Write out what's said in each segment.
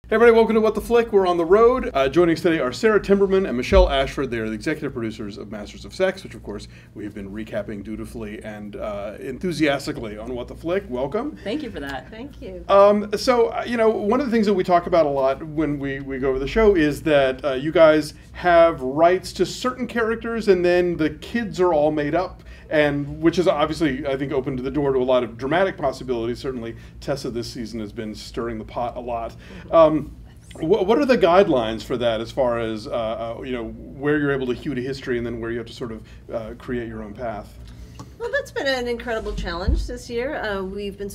Hey everybody, welcome to What the Flick. We're on the road. Joining us today are Sarah Timberman and Michelle Ashford. They are the executive producers of Masters of Sex, which of course we have been recapping dutifully and enthusiastically on What the Flick. Welcome. Thank you for that. Thank you. One of the things that we talk about a lot when we go over the show is that you guys have rights to certain characters and then the kids are all made up. And which is obviously, I think, opened the door to a lot of dramatic possibilities. Certainly, Tessa this season has been stirring the pot a lot. What are the guidelines for that, as far as where you're able to hew to history, and then where you have to sort of create your own path? Well, that's been an incredible challenge this year. We've been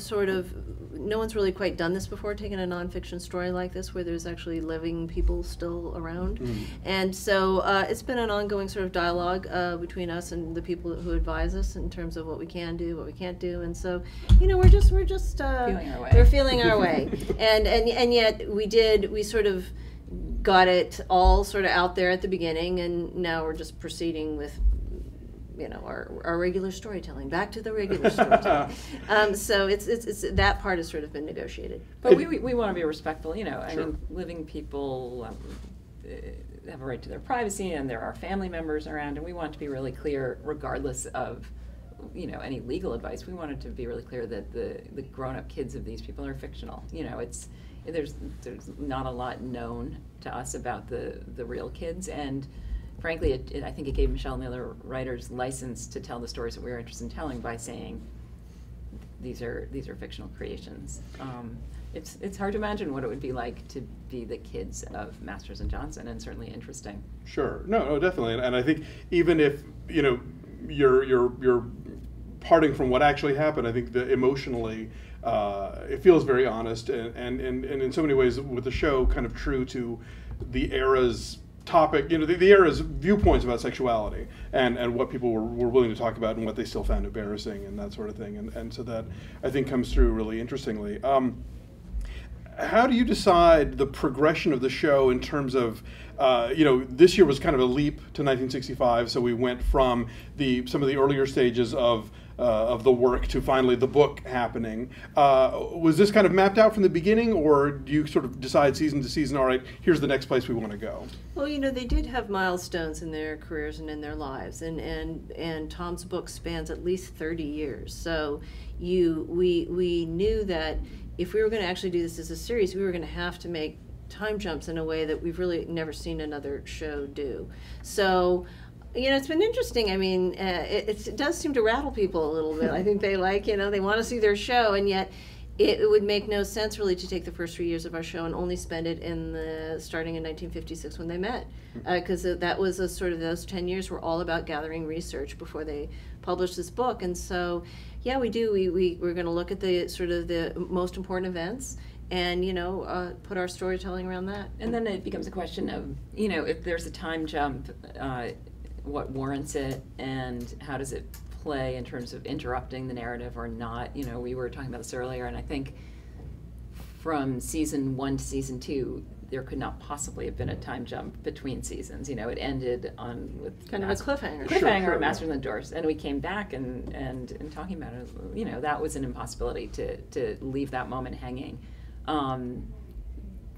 no one's really quite done this before, taking a nonfiction story like this where there's actually living people still around. And so it's been an ongoing sort of dialogue between us and the people who advise us in terms of what we can do, what we can't do. And so, we're just feeling our way. We're feeling our way. And yet we sort of got it all sort of out there at the beginning, and now we're just proceeding with our regular storytelling, back to the regular storytelling. So it's that part has sort of been negotiated. But we want to be respectful, I mean, living people have a right to their privacy, and there are family members around, and we want to be really clear, regardless of any legal advice. We wanted to be really clear that the grown-up kids of these people are fictional. There's not a lot known to us about the real kids, and frankly, I think it gave Michelle and the other writers license to tell the stories that we were interested in telling by saying these are fictional creations. It's hard to imagine what it would be like to be the kids of Masters and Johnson, and certainly interesting. Sure, no, definitely, and I think even if you're parting from what actually happened, I think that emotionally it feels very honest, and in so many ways with the show kind of true to the era's topic, the era's viewpoints about sexuality and what people were willing to talk about and what they still found embarrassing and that sort of thing. And so that, I think, comes through really interestingly. How do you decide the progression of the show in terms of, this year was kind of a leap to 1965, so we went from some of the earlier stages of the work to finally the book happening. Was this kind of mapped out from the beginning, or do you sort of decide season to season, all right, here's the next place we want to go? Well, they did have milestones in their careers and in their lives, and Tom's book spans at least 30 years. So we knew that if we were going to actually do this as a series, we were going to have to make time jumps in a way that we've really never seen another show do. So it's been interesting. I mean, it does seem to rattle people a little bit. I think they they want to see their show, and yet it would make no sense really to take the first 3 years of our show and only spend it starting in 1956 when they met, because that was those 10 years were all about gathering research before they published this book. And so, yeah, we do. We're going to look at the most important events, and put our storytelling around that. And then it becomes a question of if there's a time jump, what warrants it, and how does it play in terms of interrupting the narrative or not. We were talking about this earlier, and I think from season 1 to season 2, there could not possibly have been a time jump between seasons. It ended with kind of a cliffhanger. Cliffhanger at Masters and Doors, and we came back and talking about it. That was an impossibility to leave that moment hanging.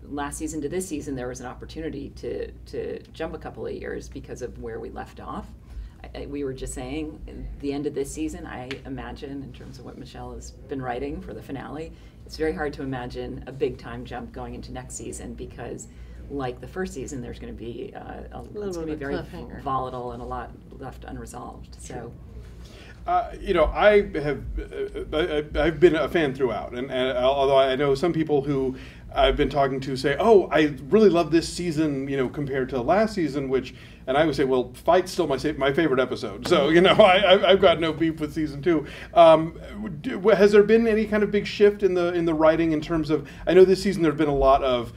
Last season to this season, there was an opportunity to jump a couple of years because of where we left off. We were just saying, at the end of this season, I imagine, in terms of what Michelle has been writing for the finale, it's very hard to imagine a big time jump going into next season, because like the first season, there's going to be it's going to be very volatile and a lot left unresolved. So. I've been a fan throughout, and although I know some people who I've been talking to say, "Oh, I really love this season," compared to last season, and I would say, "Well, Fight's still my favorite episode." So I've got no beef with season 2. Has there been any kind of big shift in the writing in terms of? I know this season there've been a lot of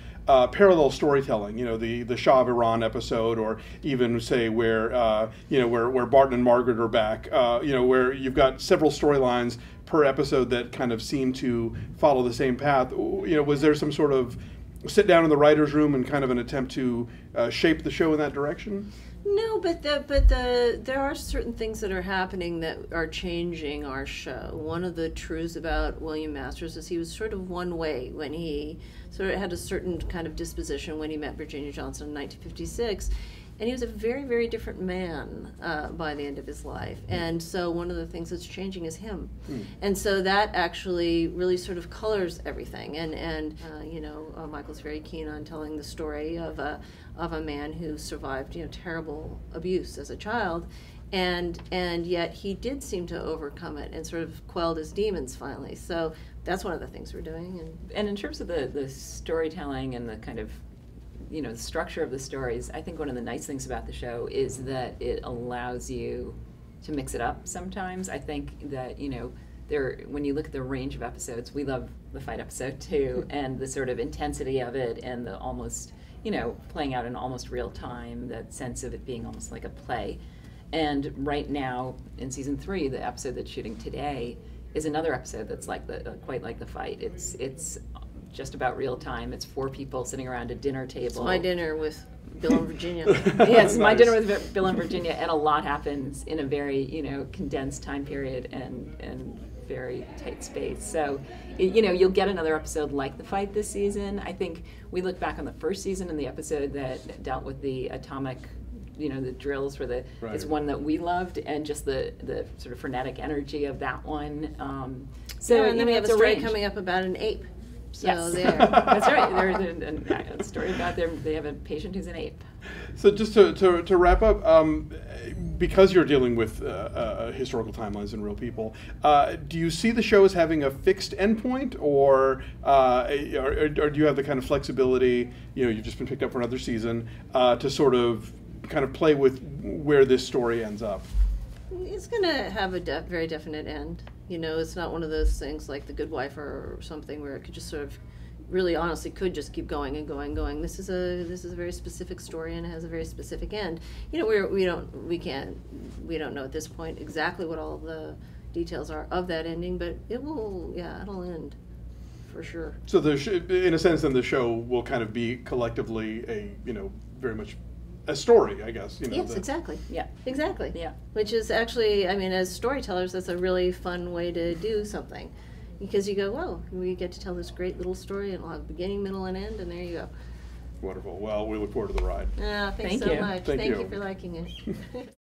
parallel storytelling, the Shah of Iran episode, or even say where Barton and Margaret are back, where you've got several storylines per episode that kind of seem to follow the same path. Was there some sort of sit down in the writer's room and kind of an attempt to shape the show in that direction? No, but there are certain things that are happening that are changing our show. One of the truths about William Masters is he was sort of one way when he sort of had a certain kind of disposition when he met Virginia Johnson in 1956. And he was a very, very different man by the end of his life. And so one of the things that's changing is him. And so that actually really sort of colors everything. And you know, Michael's very keen on telling the story of a man who survived, you know, terrible abuse as a child. And yet he did seem to overcome it and sort of quelled his demons finally. So that's one of the things we're doing. And in terms of the storytelling and the kind of, you know, the structure of the stories, I think one of the nice things about the show is that it allows you to mix it up sometimes. I think that, you know, when you look at the range of episodes, we love the fight episode too, and the sort of intensity of it and the almost, you know, playing out in almost real time, that sense of it being almost like a play. And right now in season 3, the episode that's shooting today is another episode that's like quite like the fight. It's just about real time. It's 4 people sitting around a dinner table. It's my dinner with Bill and Virginia. Yes, nice. My dinner with Bill and Virginia, and a lot happens in a very, you know, condensed time period and very tight space. So, you know, you'll get another episode like the fight this season. I think we look back on the first season and the episode that dealt with the atomic, you know, the drills for the, right. It's one that we loved, and just the sort of frenetic energy of that one. So and then we have a story coming up about an ape. So yes, that's right. There's a story about they have a patient who's an ape. So just to wrap up, because you're dealing with historical timelines and real people, do you see the show as having a fixed endpoint, or do you have the kind of flexibility? You know, you've just been picked up for another season to sort of kind of play with where this story ends up. It's going to have a very definite end. You know, it's not one of those things like The Good Wife or something where it could just sort of, really honestly could just keep going and going and going. This is a very specific story, and it has a very specific end. You know, we don't know at this point exactly what all the details are of that ending, but it'll end for sure. So in a sense, then the show will kind of be collectively a, you know, very much a story, I guess. You know, yes, exactly. Yeah. Exactly. Yeah. Which is actually, I mean, as storytellers, that's a really fun way to do something. Because you go, whoa, we get to tell this great little story, and it'll have beginning, middle, and end, and there you go. Wonderful. Well, we look forward to the ride. Thanks so much. Thank you for liking it.